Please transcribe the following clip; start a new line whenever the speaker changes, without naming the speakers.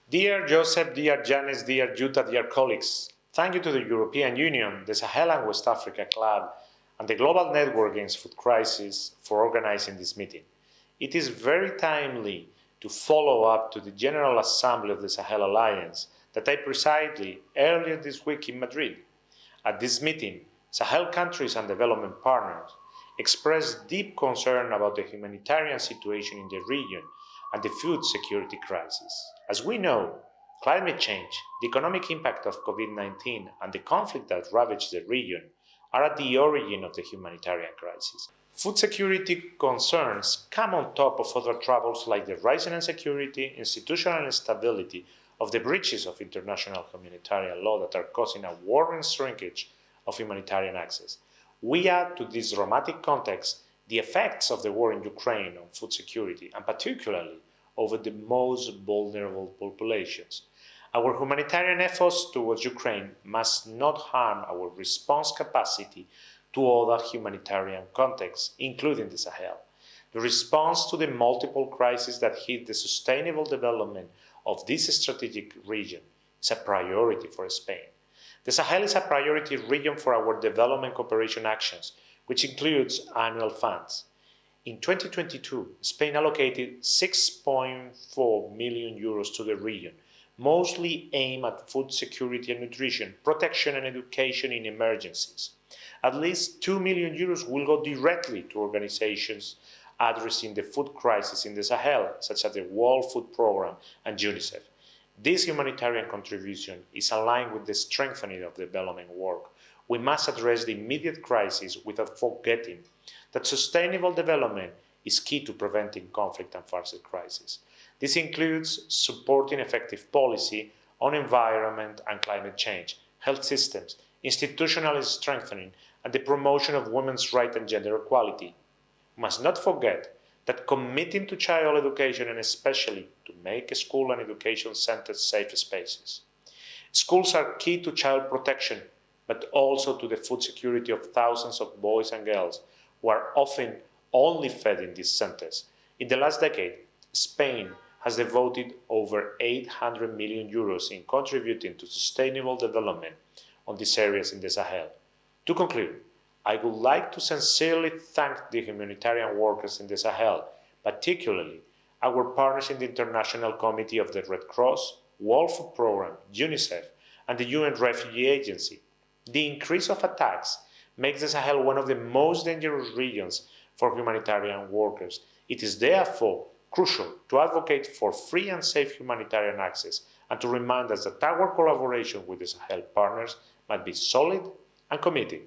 Dear Joseph, dear Janice, dear Jutta, dear colleagues, thank you to the European Union, the Sahel and West Africa Club, and the Global Network Against Food Crisis for organizing this meeting. It is very timely to follow up to the General Assembly of the Sahel Alliance that I presided earlier this week in Madrid. At this meeting, Sahel countries and development partners expressed deep concern about the humanitarian situation in the region and the food security crisis. As we know, climate change, the economic impact of COVID-19, and the conflict that ravaged the region are at the origin of the humanitarian crisis. Food security concerns come on top of other troubles like the rising insecurity, institutional instability, of the breaches of international humanitarian law that are causing a worrying shrinkage of humanitarian access. We add to this dramatic context the effects of the war in Ukraine on food security, and particularly over the most vulnerable populations. Our humanitarian efforts towards Ukraine must not harm our response capacity to other humanitarian contexts, including the Sahel. The response to the multiple crises that hit the sustainable development of this strategic region is a priority for Spain. The Sahel is a priority region for our development cooperation actions, which includes annual funds. In 2022, Spain allocated €6.4 million to the region, mostly aimed at food security and nutrition, protection and education in emergencies. At least €2 million will go directly to organizations addressing the food crisis in the Sahel, such as the World Food Programme and UNICEF. This humanitarian contribution is aligned with the strengthening of development work. We must address the immediate crisis without forgetting that sustainable development is key to preventing conflict and further crises. This includes supporting effective policy on environment and climate change, health systems, institutional strengthening, and the promotion of women's rights and gender equality. We must not forget that committing to child education, and especially to make school and education centers safe spaces. Schools are key to child protection, but also to the food security of thousands of boys and girls who are often only fed in these centers. In the last decade, Spain has devoted over €800 million in contributing to sustainable development on these areas in the Sahel. To conclude, I would like to sincerely thank the humanitarian workers in the Sahel, particularly our partners in the International Committee of the Red Cross, World Food Programme, UNICEF, and the UN Refugee Agency. The increase of attacks makes the Sahel one of the most dangerous regions for humanitarian workers. It is therefore crucial to advocate for free and safe humanitarian access and to remind us that our collaboration with the Sahel partners must be solid and committed.